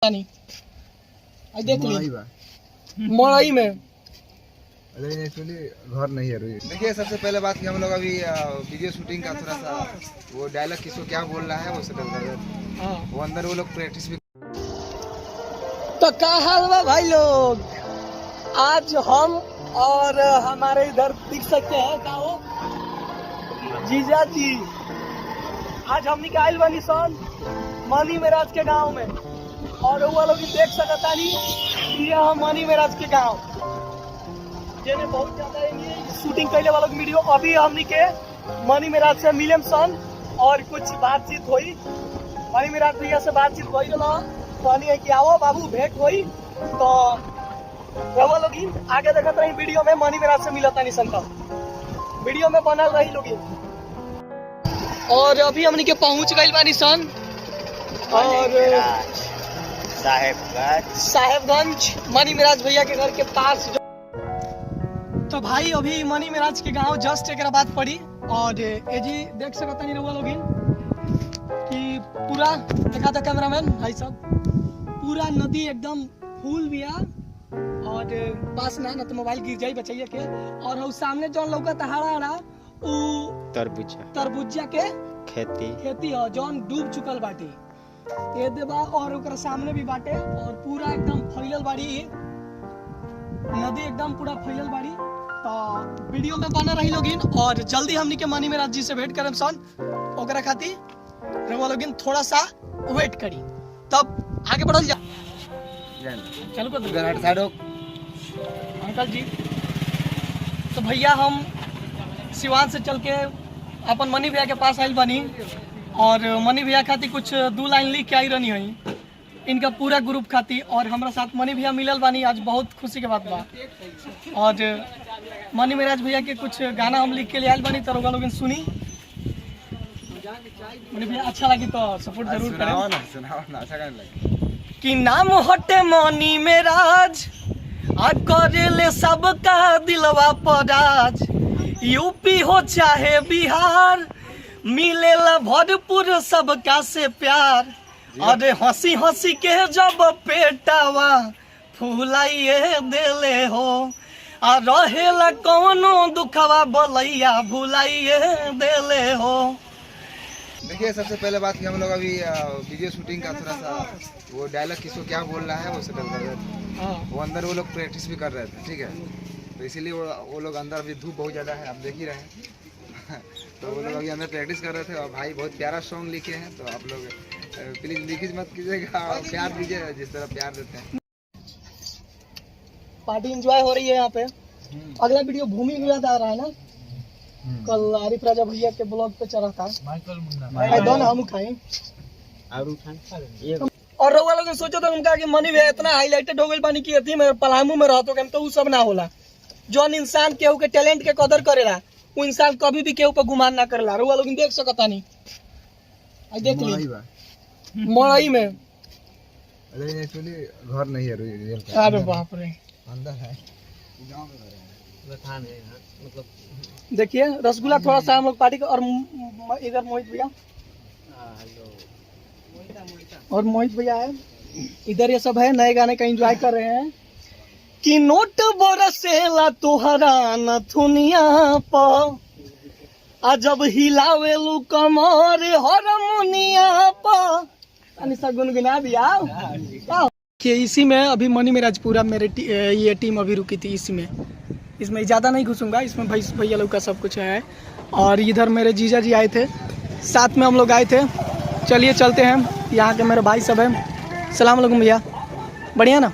नहीं देख ली मड़ई में लेकिन एक्चुअली घर नहीं है रुई। देखिए सबसे पहले बात कि हम लोग अभी वीडियो शूटिंग का थोड़ा सा वो डायलॉग किसको क्या बोल रहा है वो सेटल कर रहे थे। वो अंदर वो लोग प्रैक्टिस भी। तो क्या हाल बा भाई लोग, आज हम और हमारे इधर दिख सकते हैं का हो जीजा जी। आज हम निकाल बनी सन मनी मेराज के गांव में और वो लोग देख सकता नहीं ये हम मनी मेराज के गांव जेने बहुत ज्यादा शूटिंग करने वालों वीडियो। अभी हमनी के मनी मेराज से मिलेम सन और कुछ बातचीत हुई। मनी मेराज भैया से बातचीत हुई कहनी है कि आओ बाबू भेंट हुई तो वो लोग आगे देखते रही वीडियो में मनी मेराज से मिलता नहीं सन वीडियो में बनल रही लोग। और अभी हमनी के पहुंच गई बानी सन और साहेबगंज मनी मेराज भैया के घर के पास। तो भाई अभी मनी मेराज के गांव जस्ट एक बात पड़ी और ये जी देख सकता नहीं रहुआ लोग कि पूरा देखा था कैमरामैन भाई सब पूरा नदी एकदम फूल बिया और पास ना तो मोबाइल गिर जाए बचाइए के। और वो सामने जो लौका हरा हरा तरबूजा के खेती हो जौन डूब चुकल बाटी ये देबा और ओकरा सामने भी बाटे और पूरा एकदम फैलल बाड़ी नदी एकदम पूरा फैलल बाड़ी। तो वीडियो में बना रही लोगिन और जल्दी हमनी के मनी मेराज जी से भेंट करम सन ओकरा खातिर रहुआ लोगिन थोड़ा सा वेट करी तब आगे बढ़ल जा। चलो अंकल जी तो भैया हम सिवान से चल के अपन मनी भैया के पास आइल बनी और मनी भैया खातिर कुछ 2 लाइन लिख के आई रहनी है इनका पूरा ग्रुप खातिर और हमारा साथ मनी भैया मिलल बानी आज बहुत खुशी के बात बा। और मनी मेराज भैया के कुछ गाना हम लिख के ले आइल बानी तो लोग सुनी मनी भैया अच्छा लगी तो सपोर्ट जरूर करें। कि नाम हटे मनी मेराज आ करेले सबका दिलवा पराज यूपी हो चाहे बिहार मिलेला भरपूर सबका से प्यार। अरे हंसी हंसी के जब पेटावा फुलाइए देले हो आ रहेला कौनो दुखवा बलैया भुलाइए देले हो। देखिए सबसे पहले बात कि हम लोग अभी वीडियो शूटिंग का थोड़ा सा वो डायलॉग किसको क्या बोल रहा है वो सेटल कर रहे थे। वो अंदर वो लोग प्रैक्टिस भी कर रहे थे ठीक है। तो इसीलिए वो लोग अंदर अभी धूप बहुत ज़्यादा है आप देख ही रहे हैं। तो वो लोग अभी अंदर प्रैक्टिस कर रहे थे और भाई बहुत प्यारा सॉन्ग लिखे हैं तो आप लोग प्लीज लीकेज मत कीजिएगा और प्यार दीजिए जिस तरह प्यार देते हैं। पार्टी एंजॉय हो रही है यहाँ पे। अगला वीडियो भूमि विवाद आ रहा है ना कल आरिफ राजा भैया के ब्लॉग पे चला था हम खाए और रउआ लोग सोचो तो उनका कि मनी भैया इतना हाईलाइटेड हो गई बानी की अथी में पलामू में रहतो के तो उ सब ना होला। जौन इंसान केहू के टैलेंट के कदर करेला वो इंसान कभी भी केहू पे गुमान ना करेला। रउआ लोग देख सकता नहीं देख ली मड़ई में लेकिन एक्चुअली घर नहीं है रुई। अरे बाप रे अंदर है मतलब देखिए रसगुल्ला थोड़ा सा हम लोग पार्टी का और इधर मोहित भैया और मोहित भैया है इधर ये सब है नए गाने का एंजॉय कर रहे हैं। कि नोट बरसेला तुहरा नथुनिया पर आ जब हिलावेलू कमर हारमोनिया पर अनिसा गुनगुना दिया कि इसी में अभी मनी मेराज पूरा मेरे ये टीम अभी रुकी थी इसी में। इसमें ज़्यादा नहीं घुसूंगा इसमें भैया लोग का सब कुछ है। और इधर मेरे जीजा जी आए थे साथ में हम लोग आए थे। चलिए चलते हैं यहाँ के मेरे भाई सब हैं। सलाम अलैकुम भैया बढ़िया ना।